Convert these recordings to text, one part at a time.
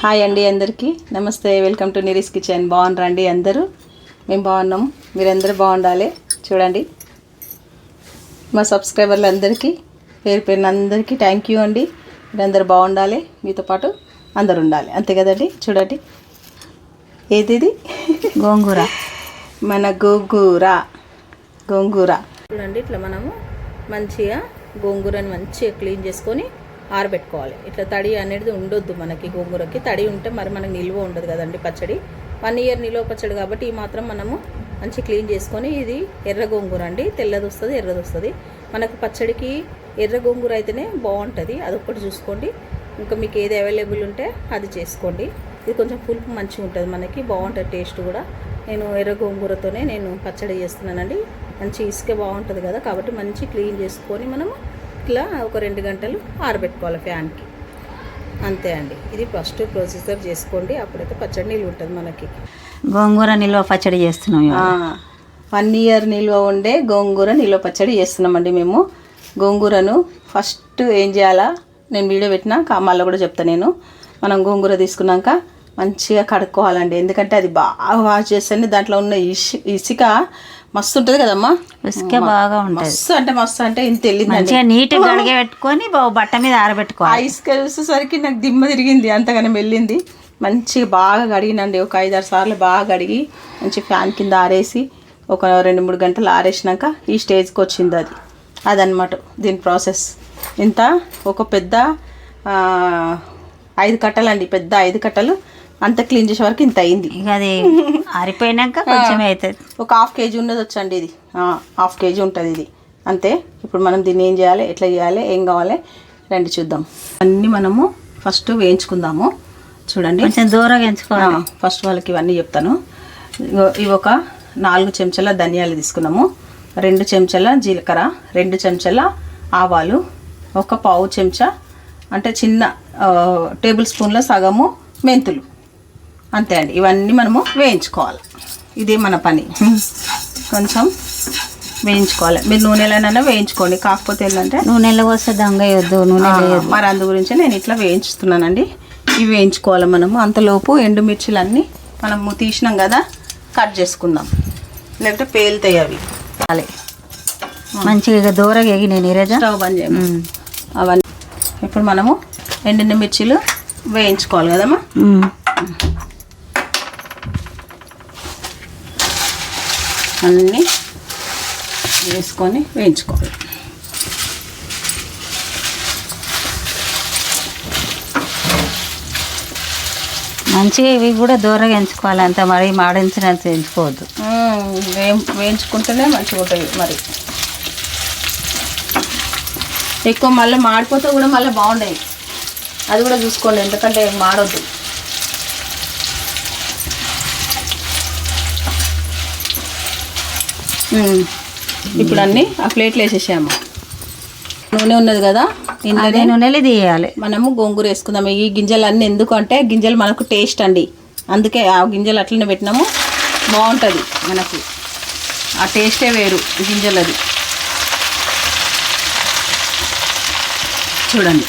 Hi అండి, అందరికీ నమస్తే. Welcome to Niree's kitchen. బాగున్నారండి అందరూ? మేము బాగున్నాం, మీరందరూ బాగుండాలి. చూడండి, మా సబ్స్క్రైబర్లు అందరికీ పేరు పేరున అందరికీ థ్యాంక్ యూ అండి. మీరందరూ బాగుండాలి, మీతో పాటు అందరు ఉండాలి, అంతే కదండి. చూడండి, ఏది ఇది? గోంగూర. మన గోంగూర చూడండి. ఇట్లా మనము మంచిగా గోంగూరని మంచిగా క్లీన్ చేసుకొని ఆరబెట్టుకోవాలి. ఇట్లా తడి అనేది ఉండొద్దు మనకి. గోంగూరకి తడి ఉంటే మరి మనకు నిల్వ ఉండదు కదండి పచ్చడి. 1 year నిల్వ పచ్చడి కాబట్టి ఈ మాత్రం మనము మంచి క్లీన్ చేసుకొని. ఇది ఎర్ర గోంగూర అండి, తెల్లది వస్తుంది, ఎర్రది వస్తుంది. మనకు పచ్చడికి ఎర్ర గోంగూర అయితేనే బాగుంటుంది, అదొక్కటి చూసుకోండి. ఇంకా మీకు ఏది అవైలబుల్ ఉంటే అది చేసుకోండి. ఇది కొంచెం పులుపు మంచిగా ఉంటుంది, మనకి బాగుంటుంది టేస్ట్ కూడా. నేను ఎర్ర గోంగూరతోనే నేను పచ్చడి చేస్తున్నానండి. మంచి ఇసుక బాగుంటుంది కదా, కాబట్టి మంచి క్లీన్ చేసుకొని మనము ఇట్లా ఒక 2 గంటలు ఆరబెట్టుకోవాలి ఫ్యాన్కి, అంతే అండి. ఇది ఫస్ట్ ప్రొసీజర్ చేసుకోండి, అప్పుడైతే పచ్చడి నిల్వ ఉంటుంది మనకి. గోంగూర నిల్వ పచ్చడి చేస్తున్నాం. 1 year నిల్వ ఉండే గోంగూర నిల్వ పచ్చడి చేస్తున్నామండి మేము. గోంగూరను ఫస్ట్ ఏం చేయాలా నేను వీడియో పెట్టినా మళ్ళీ కూడా చెప్తాను నేను. మనం గోంగూర తీసుకున్నాక మంచిగా కడుక్కోవాలండి, ఎందుకంటే అది బాగా వాష్ చేస్తే దాంట్లో ఉన్న ఇసుక మస్తు ఉంటుంది కదమ్మా. ఇసుక బాగా ఉంటుంది, మస్తు అంటే ఇంత వెళ్ళింది. నీట్గా కడిగే పెట్టుకొని బట్ట మీద ఆరబెట్టుకోవాలి. ఆ ఇసుక చూసేసరికి నాకు దిమ్మ తిరిగింది, అంతగానే వెళ్ళింది. మంచిగా బాగా కడిగినండి, ఒక 5-6 సార్లు బాగా కడిగి మంచి ఫ్యాన్ కింద ఆరేసి ఒక 2-3 గంటలు ఆరేసినాక ఈ స్టేజ్కి వచ్చింది అదనమాట దీని ప్రాసెస్. ఇంత ఒక పెద్ద 5 కట్టలు అండి, పెద్ద 5 కట్టలు అంత క్లీన్ చేసే వరకు ఇంత అయింది. అది ఆరిపోయినాక కొంచెం అవుతుంది. ఒక 1/2 kg ఉన్నది వచ్చండి, ఇది 1/2 kg ఉంటుంది ఇది, అంతే. ఇప్పుడు మనం దీన్ని ఏం చేయాలి, ఎట్లా చేయాలి, ఏం కావాలి రండి చూద్దాం. అన్నీ మనము ఫస్ట్ వేయించుకుందాము. చూడండి, కొంచెం దూరంగా వేయించుకోవాలి. ఫస్ట్ వాళ్ళకి ఇవన్నీ చెప్తాను. ఇవి ఒక 4 చెంచాల ధనియాలు తీసుకున్నాము, 2 చెంచాల జీలకర్ర, 2 చెంచాల ఆవాలు, ఒక 1/2 చెంచా అంటే చిన్న టేబుల్ స్పూన్ల సగము మెంతులు, అంతే అండి. ఇవన్నీ మనము వేయించుకోవాలి, ఇదే మన పని. కొంచెం వేయించుకోవాలి. మీరు నూనెలైనా వేయించుకోండి, కాకపోతే ఏంటంటే నూనెలో వస్తే దొంగ వేయొద్దు, నూనె వేయొద్దు. మరి అందు గురించి నేను ఇట్లా వేయించుతున్నానండి. ఇవి వేయించుకోవాలి మనము. అంతలోపు ఎండుమిర్చిలన్నీ మనము తీసినాం కదా, కట్ చేసుకుందాం, లేకపోతే పేలుతాయి అవి. మంచిగా దూరంగా ఎగి నేను ఈరోజు స్టవ్ బంద్ చేయాలి. అవన్నీ ఇప్పుడు మనము ఎండిన మిర్చిలు వేయించుకోవాలి కదమ్మా. అన్నీ వేసుకొని వేయించుకోవాలి. మంచిగా ఇవి కూడా దూరంగా ఎంచుకోవాలి, అంత మరి మాడించినంత ఎంచుకోవద్దు. వేయించుకుంటేనే మంచిగా ఉంటాయి. మరి ఎక్కువ మళ్ళీ మాడిపోతే కూడా మళ్ళీ బాగుండేవి, అది కూడా చూసుకోండి, ఎందుకంటే మాడొద్దు. ఇప్పుడు అన్నీ ఆ ప్లేట్లు వేసేసాము. నూనె ఉన్నది కదా, అదే నూనెలు తీయాలి. మనము గోంగూర వేసుకుందాము. ఈ గింజలు అన్నీ ఎందుకు అంటే గింజలు మనకు టేస్ట్ అండి, అందుకే ఆ గింజలు అట్లనే పెట్టినాము, బాగుంటుంది మనకి. ఆ టేస్టే వేరు గింజలది. చూడండి,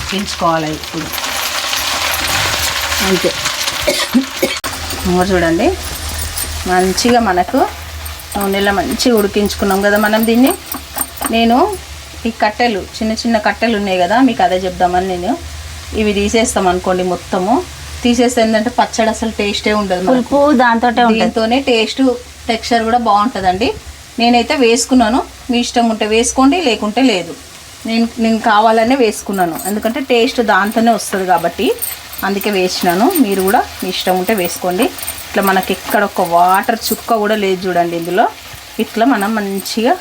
పెంచుకోవాలి ఇప్పుడు, అంతే. చూడండి, మంచిగా మనకు నూనెలో మంచిగా ఉడికించుకున్నాం కదా మనం దీన్ని. నేను ఈ కట్టెలు చిన్న చిన్న కట్టెలు ఉన్నాయి కదా, మీకు అదే చెప్దామని నేను ఇవి తీసేస్తాం అనుకోండి. మొత్తము తీసేస్తే ఏంటంటే పచ్చడి అసలు టేస్టే ఉండదు, పులుపు దీంతోనే టేస్ట్ టెక్స్చర్ కూడా బాగుంటుందండి. నేనైతే వేసుకున్నాను, మీ ఇష్టం ఉంటే వేసుకోండి, లేకుంటే లేదు. నేను కావాలనే వేసుకున్నాను, ఎందుకంటే టేస్ట్ దాంతోనే వస్తుంది కాబట్టి అందుకే వేసినాను. మీరు కూడా మీ ఇష్టం ఉంటే వేసుకోండి. ఇట్లా మనకి ఎక్కడ ఒక వాటర్ చుక్క కూడా లేదు చూడండి ఇందులో. ఇట్లా మనం మంచిగా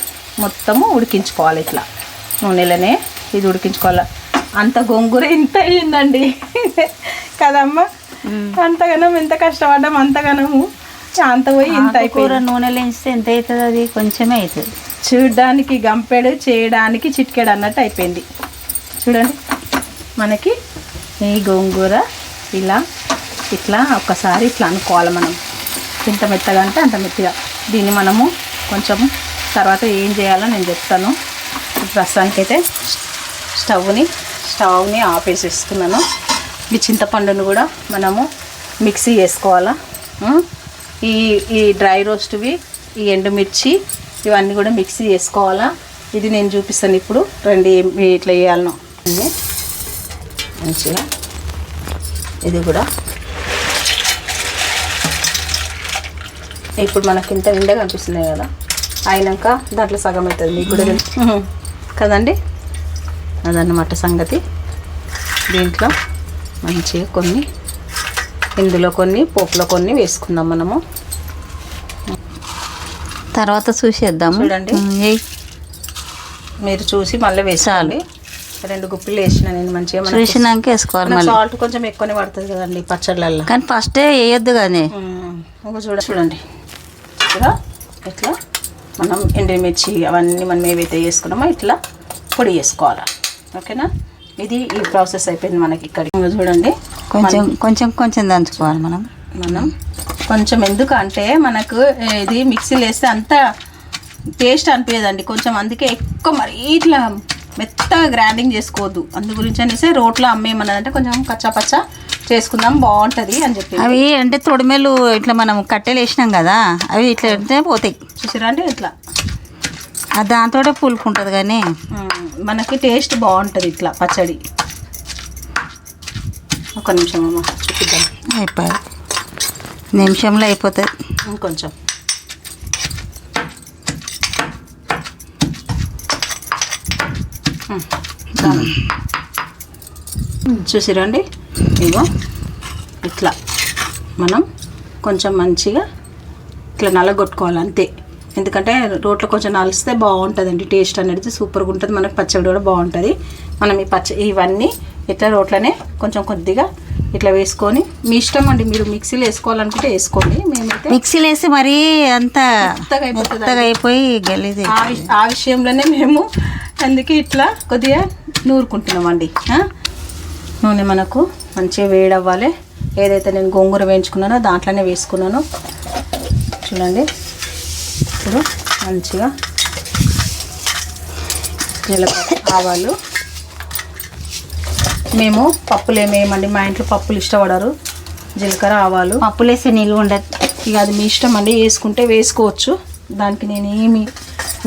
మొత్తము ఉడికించుకోవాలి, ఇట్లా నూనెలనే ఇది ఉడికించుకోవాలి. అంత గోంగూర ఇంత అయ్యిందండి కదమ్మా, అంతగానం ఎంత కష్టపడ్డాం, అంతగానము అంత పోయి ఇంత అయిపోయి. నూనెలు వేస్తే ఎంత అవుతుంది, అది కొంచెమే అవుతుంది. చూడడానికి గంపెడు, చేయడానికి చిటికెడు అన్నట్టు అయిపోయింది. చూడండి, మనకి ఈ గోంగూర ఇట్లా ఒక్కసారి ఇట్లా అనుకోవాలి మనం. ఎంత మెత్తగా అంటే అంత మెత్తగా. దీన్ని మనము కొంచెం తర్వాత ఏం చేయాలో నేను చెప్తాను. ప్రస్తుతానికైతే స్టవ్ని ఆపేసేసుకున్నాను. ఈ చింతపండును కూడా మనము మిక్సీ చేసుకోవాలా. ఈ డ్రై రోస్ట్వి, ఈ ఎండుమిర్చి ఇవన్నీ కూడా మిక్సీ చేసుకోవాలా. ఇది నేను చూపిస్తాను ఇప్పుడు. రండి ఇట్లా వేయాలను మంచిగా. ఇది కూడా ఇప్పుడు మనకి ఇంత నిండా కనిపిస్తున్నాయి కదా, అయినాక దాంట్లో సగం అవుతుంది మీకు కూడా కదండి. అదన్నమాట సంగతి. దీంట్లో మంచిగా కొన్ని, ఇందులో కొన్ని, పోపులో కొన్ని వేసుకుందాం మనము. తర్వాత చూసేద్దాం. చూడండి, మీరు చూసి మళ్ళీ వేసాలి. 2 గుప్పిలు వేసిన నేను మంచిగా. చూసినాక వేసుకోవాలి. సాల్ట్ కొంచెం ఎక్కువనే పడుతుంది కదండి పచ్చళ్ళల్లో, కానీ ఫస్టే వేయొద్దు కానీ. చూడండి ఇట్లా ఇట్లా మనం ఎండుమిర్చి అవన్నీ మనం ఏవైతే వేసుకున్నామో ఇట్లా పొడి చేసుకోవాలి. ఓకేనా, ఇది ఈ ప్రాసెస్ అయిపోయింది మనకి. ఇక్కడ చూడండి కొంచెం కొంచెం కొంచెం దంచుకోవాలి మనం కొంచెం. ఎందుకంటే మనకు ఇది మిక్సీలో వేస్తే అంత టేస్ట్ అనిపించదండి కొంచెం, అందుకే ఎక్కువ మరీ ఇట్లా మెత్తగా గ్రైండింగ్ చేసుకోవద్దు. అందు గురించి అనేసి రోట్లో అమ్మేమన్నదంటే కొంచెం కచ్చా పచ్చా చేసుకుందాం బాగుంటుంది అని చెప్పి. అవి అంటే తొడిమెలు ఇట్లా మనం కట్టెలు వేసినాం కదా, అవి ఇట్లా అంటే పోతాయి. చూసారా అండి ఇట్లా, దాంతో పులుపు ఉంటుంది కానీ మనకి టేస్ట్ బాగుంటుంది ఇట్లా పచ్చడి. ఒక నిమిషం అమ్మ చూపిద్దాం. అయిపోయి నిమిషంలో అయిపోతుంది. ఇంకొంచెం చూసిరండి, ఇగో ఇట్లా మనం కొంచెం మంచిగా ఇట్లా నలగొట్టుకోవాలి అంతే. ఎందుకంటే రోట్లో కొంచెం నలిస్తే బాగుంటుందండి, టేస్ట్ అనేది సూపర్గా ఉంటుంది. మనకి పచ్చడి కూడా బాగుంటుంది. మనం ఇవన్నీ ఇట్లా రోట్లోనే కొంచెం కొద్దిగా ఇట్లా వేసుకొని, మీ ఇష్టం అండి, మీరు మిక్సీలో వేసుకోవాలనుకుంటే వేసుకోండి. మేమైతే మిక్సీలో వేసి మరీ అంత మెత్తగా అయిపోయి గలీజ్. ఆ విషయంలోనే మేము అందుకే ఇట్లా కొద్దిగా నూరుకుంటున్నామండి. నూనె మనకు మంచిగా వేడవ్వాలి. ఏదైతే నేను గోంగూర వేయించుకున్నానో దాంట్లోనే వేసుకున్నాను. చూడండి ఇప్పుడు మంచిగా జీలకర్ర, ఆవాలు. మేము పప్పులు ఏమేయమండి, మా ఇంట్లో పప్పులు ఇష్టపడరు. జీలకర్ర, ఆవాలు, పప్పులు వేస్తే నిల్వ ఉండదు. ఇక అది మీ ఇష్టం అండి, వేసుకుంటే వేసుకోవచ్చు. దానికి నేను ఏమి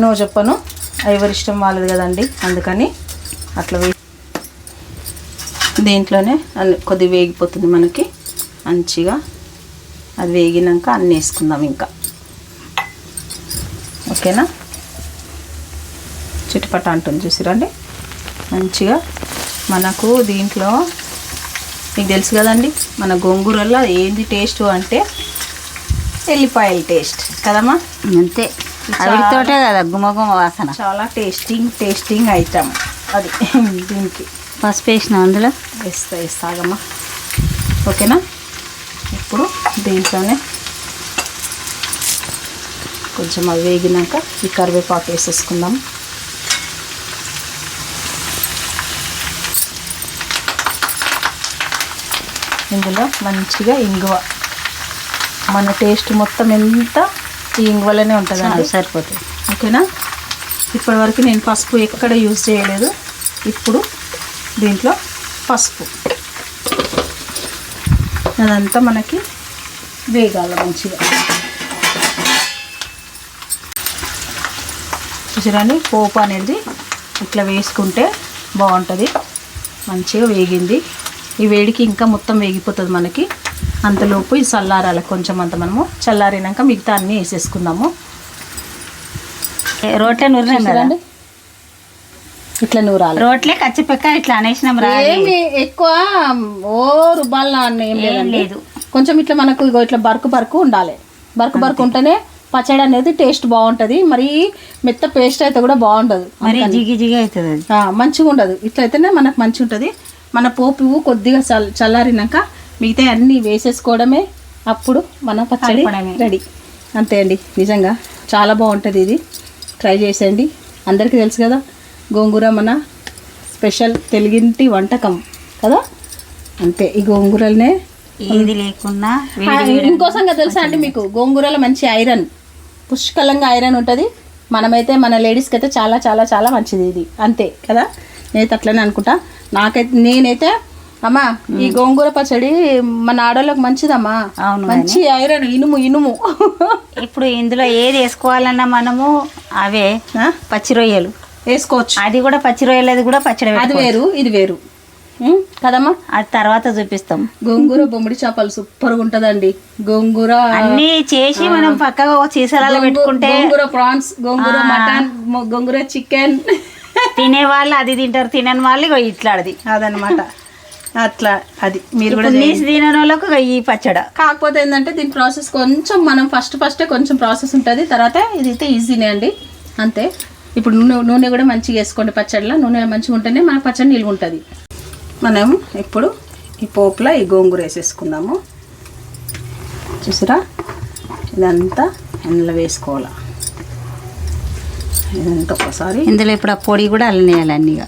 నో చెప్పను, ఎవరిష్టం వాళ్ళది కదండి. అందుకని అట్లా దీంట్లోనే కొద్దిగా వేగిపోతుంది మనకి మంచిగా. అది వేగినాక అన్నీ వేసుకుందాం ఇంకా. ఓకేనా, చిటిపట అంటుంది చూసిరండి మంచిగా. మనకు దీంట్లో మీకు తెలుసు కదండి, మన గోంగూరల్లో ఏంది టేస్ట్ అంటే ఎల్లిపాయల టేస్ట్ కదమ్మా. అంతే, అవితోటే కదా గుమగుమ వాసన. చాలా టేస్టింగ్ ఐటమ్ అది. దీనికి పసుపు వేసిన అందులో వేస్తాగమ్మా. ఓకేనా, ఇప్పుడు దీంట్లోనే కొంచెం అవి వేగినాక ఈ కరివేపాకు వేసేసుకుందాం. ఇందులో మంచిగా ఇంగువ, మన టేస్ట్ మొత్తం ఎంత ఈ ఇంగువలోనే ఉంటుందండి, సరిపోతుంది. ఓకేనా, ఇప్పటి వరకు నేను పసుపు ఎక్కడ యూజ్ చేయలేదు. ఇప్పుడు దీంట్లో పసుపు అదంతా మనకి వేగాల మంచిగా. చూసారండి, పోపు అనేది ఇట్లా వేసుకుంటే బాగుంటుంది. మంచిగా వేగింది. ఈ వేడికి ఇంకా మొత్తం వేగిపోతుంది మనకి. అంతలోపు ఈ చల్లారాలి కొంచెం అంత. మనము చల్లారినాక మిగతా అన్నీ వేసేసుకుందాము. రోట్లే నూరండి, ఇట్లా నూరాలి. రోట్లే కచ్చిపెక్క ఇట్లా అనేసినాం. ఏమి ఎక్కువ రుబ్బాల ఏం లేదు, కొంచెం ఇట్లా మనకు ఇట్లా బరుకు ఉండాలి. బరుకు ఉంటేనే పచ్చడి అనేది టేస్ట్ బాగుంటుంది. మరీ మెత్త పేస్ట్ అయితే కూడా బాగుండదు, మరి జిగి అవుతుంది, మంచిగా ఉండదు. ఇట్లయితేనే మనకు మంచిగా ఉంటుంది. మన పోపు కొద్దిగా చల్లారినాక మిగతా అన్నీ వేసేసుకోవడమే, అప్పుడు మన పచ్చడి రెడీ. అంతే అండి, నిజంగా చాలా బాగుంటుంది. ఇది ట్రై చేసేయండి. అందరికీ తెలుసు కదా, గోంగూర మన స్పెషల్ తెలుగింటి వంటకం కదా. అంతే, ఈ గోంగూరలనే ఏది లేకున్నా. ఇంకోసంగా తెలుసా అండి మీకు, గోంగూరలో మంచి ఐరన్, పుష్కలంగా ఐరన్ ఉంటుంది. మనమైతే మన లేడీస్కి అయితే చాలా చాలా చాలా మంచిది ఇది. అంతే కదా, నేనైతే అట్లనే అనుకుంటా. నేనైతే అమ్మా ఈ గోంగూర పచ్చడి మన ఆడోళ్ళకి మంచిదమ్మా. అవును, మంచి ఐరన్, ఇనుము. ఇప్పుడు ఇందులో ఏది వేసుకోవాలన్నా మనము అవే పచ్చి రొయ్యలు వేసుకోవచ్చు. అది కూడా పచ్చి రొయ్యలు, అది కూడా పచ్చడి, అది వేరు ఇది వేరు కదమ్మా. అది తర్వాత చూపిస్తాం. గోంగూర బొమ్మిడి చేపలు సూపర్గా ఉంటదండి. గోంగూర అన్ని చేసి మనం పక్కగా చీసాలలో పెట్టుకుంటే, గోంగూర ప్రాన్స్, గోంగూర మటన్, గోంగూర చికెన్ తినే వాళ్ళు అది తింటారు, తినని వాళ్ళు ఇగో ఇట్లాడది అదనమాట. అట్లా అది మీరు కూడా నీసి తినని వాళ్ళకు ఈ పచ్చడ. కాకపోతే ఏంటంటే దీని ప్రాసెస్ కొంచెం మనం ఫస్టే కొంచెం ప్రాసెస్ ఉంటుంది, తర్వాత ఇదైతే ఈజీనే అండి అంతే. ఇప్పుడు నూనె కూడా మంచిగా వేసుకోండి పచ్చడిలో. నూనె మంచిగా ఉంటేనే మన పచ్చడి నిల్వ ఉంటుంది. మనం ఇప్పుడు ఈ పోపులో ఈ గోంగూర వేసేసుకుందాము. చూసారా, ఇదంతా ఇందులో వేసుకోవాలి. ఇదంతా ఒకసారి ఇందులో ఇప్పుడు ఆ పొడి కూడా అల్లనేయాలి అన్నీగా.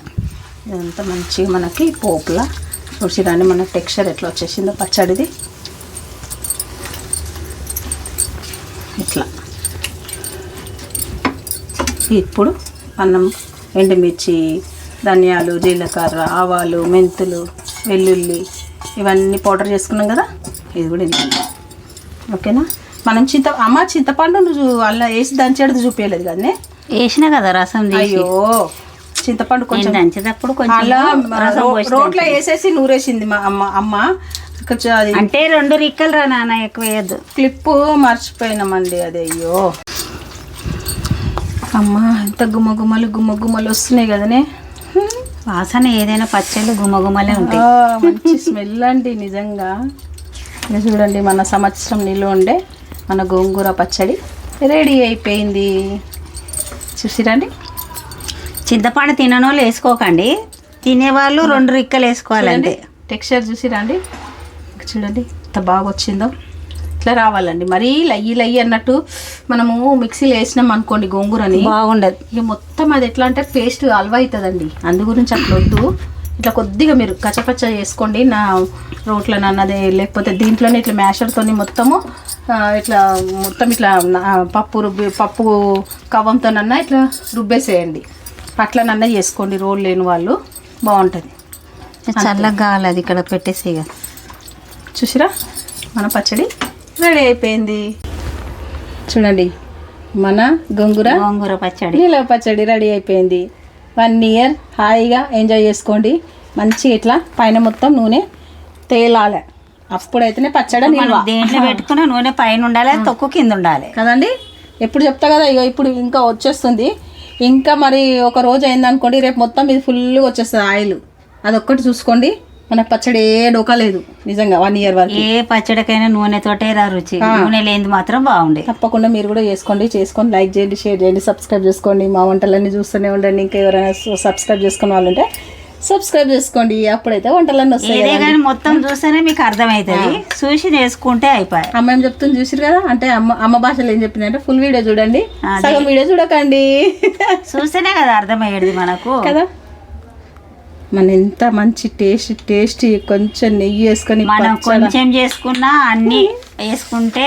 ఇదంతా మంచిగా మనకి పోపులా చూసిరండి, మన టెక్స్చర్ ఎట్లా వచ్చేసిందో పచ్చడిది. ఇట్లా ఇప్పుడు అన్నం, ఎండుమిర్చి, ధనియాలు, జీలకర్ర, ఆవాలు, మెంతులు, వెల్లుల్లి ఇవన్నీ పౌడర్ చేసుకున్నాం కదా, ఇది కూడా ఇంత. ఓకేనా. మనం చింతపండు అలా వేసి దంచేది చూపించలేదు కానీ వేసినా కదా రసం తీసి. అయ్యో చింతపండు కొంచెం దంచేటప్పుడు కొంచెం అలా రోట్లో వేసేసి నూరేసింది మా అమ్మ. అది అంటే 2 రిక్కలు రా నాన్న, ఎక్కువ వేయద్దు. క్లిప్పు మర్చిపోయినామండి. అది అయ్యో అమ్మ, ఎంత గుమ్మగుమ్మలు వస్తున్నాయి కదనే. వాసన ఏదైనా పచ్చళ్ళు గుమ్మగుమ్మలే ఉంటాయి. మంచి స్మెల్ అండి నిజంగా. ఇది చూడండి, మన సంవత్సరం నిల్వ ఉండే మన గోంగూర పచ్చడి రెడీ అయిపోయింది. చూసిరండి. చింతపండు తిననోళ్ళు వేసుకోకండి, తినేవాళ్ళు 2 రిక్కలు వేసుకోవాలండి. టెక్స్చర్ చూసిరండి, చూడండి ఎంత బాగా వచ్చిందో. ఇట్లా రావాలండి. మరీ లయ్యి అన్నట్టు మనము మిక్సీలో వేసినాం అనుకోండి గోంగూరని, బాగుండదు. ఇక మొత్తం అది ఎట్లా అంటే పేస్ట్ హల్వా అవుతుందండి. అందు గురించి అట్లా వద్దు. ఇట్లా కొద్దిగా మీరు కచ్చపచ్చ చేసుకోండి. నా రోట్లో అన్నది, లేకపోతే దీంట్లోనే ఇట్లా మ్యాషర్తో మొత్తము ఇట్లా పప్పు కవ్వంతోనన్నా ఇట్లా రుబ్బేసేయండి. అట్లనన్నా చేసుకోండి. రోల్ లేని వాళ్ళు బాగుంటుంది. చల్లగా కావాలి అది ఇక్కడ పెట్టేసి. చూసిరా, మన పచ్చడి రెడీ అయిపోయింది. చూడండి, మన గోంగూర పచ్చడి, నిలవ పచ్చడి రెడీ అయిపోయింది. 1 ఇయర్ హాయిగా ఎంజాయ్ చేసుకోండి. మంచిగా ఇట్లా పైన మొత్తం నూనె తేలాలి, అప్పుడైతేనే పచ్చడి నిల్వ. దేంట్లో పెట్టుకున్న నూనె పైన ఉండాలి, తొక్కు కింద ఉండాలి కదండి. ఎప్పుడు చెప్తా కదా, ఇగో ఇప్పుడు ఇంకా వచ్చేస్తుంది. ఇంకా మరి ఒక రోజు అయిందనుకోండి, రేపు మొత్తం ఇది ఫుల్గా వచ్చేస్తుంది ఆయిల్. అదొక్కటి చూసుకోండి, మనకు పచ్చడి ఏ డోకా లేదు నిజంగా. 1 ఇయర్ వరకు ఏ పచ్చడికైనా నూనెతోటే రా రుచి, నూనె లేనిది మాత్రం బాగుండే. తప్పకుండా మీరు కూడా చేసుకొని లైక్ చేయండి, షేర్ చేయండి, సబ్స్క్రైబ్ చేసుకోండి. మా వంటలన్నీ చూస్తూనే ఉండండి. ఇంకా ఎవరైనా సబ్స్క్రైబ్ చేసుకునే వాళ్ళు ఉంటే సబ్స్క్రైబ్ చేసుకోండి. అప్పుడైతే వంటలన్నీ వస్తాయి. ఏదే కానీ మొత్తం చూస్తేనే మీకు అర్థమవుతుంది, చూసి నేర్చుకుంటే అయిపోయి. అమ్మ ఏం చెప్తుంది చూసిరు కదా, అంటే అమ్మ భాషలో ఏం చెప్పింది అంటే ఫుల్ వీడియో చూడండి, సగం వీడియో చూడకండి. చూస్తేనే కదా అర్థమయ్యేది మనకు కదా. మన ఎంత మంచి టేస్టీ కొంచెం నెయ్యి వేసుకొని మనం కొంచెం చేసుకున్నా అన్నీ వేసుకుంటే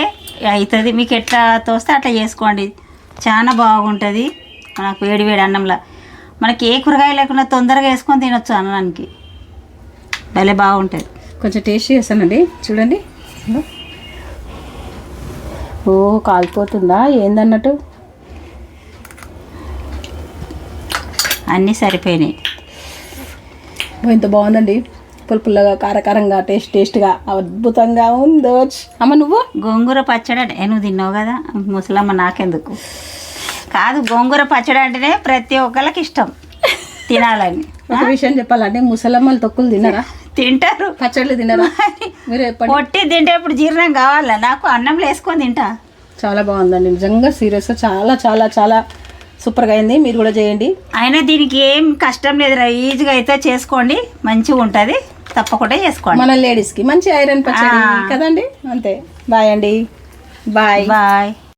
అవుతుంది. మీకు ఎట్లా తోస్తే అట్లా చేసుకోండి, చాలా బాగుంటుంది. మనకు వేడి అన్నంలో మనకి ఏ కూరగాయ లేకుండా తొందరగా వేసుకొని తినొచ్చు అన్నానికి, భలే బాగుంటుంది. కొంచెం టేస్టీ చేస్తానండి. చూడండి, ఓ కాలిపోతుందా ఏందన్నట్టు అన్నీ సరిపోయినాయి. ఇంత బాగుందండి, పుల్లగా కారకారంగా టేస్ట్గా అద్భుతంగా ఉందో. అమ్మ నువ్వు గోంగూర పచ్చడి నువ్వు తిన్నావు కదా ముసలమ్మ, నాకెందుకు కాదు. గోంగూర పచ్చడి అంటేనే ప్రతి ఒక్కరికి ఇష్టం తినాలని. ఒక విషయం చెప్పాలంటే, ముసలమ్మలు తొక్కులు తినరా? తింటారు. పచ్చళ్ళు తినరా మీరు? పొట్టి తింటే ఇప్పుడు జీర్ణం కావాలా నాకు, అన్నంలో వేసుకొని తింటా. చాలా బాగుందండి నిజంగా, సీరియస్గా చాలా చాలా చాలా సూపర్గా అయింది. మీరు కూడా చేయండి. అయినా దీనికి ఏం కష్టం లేదు, ఈజీగా అయితే చేసుకోండి, మంచిగా ఉంటుంది. తప్పకుండా చేసుకోండి. మన లేడీస్కి మంచి ఐరన్ పచ్చడి కదండి. అంతే. బాయ్ అండి. బాయ్.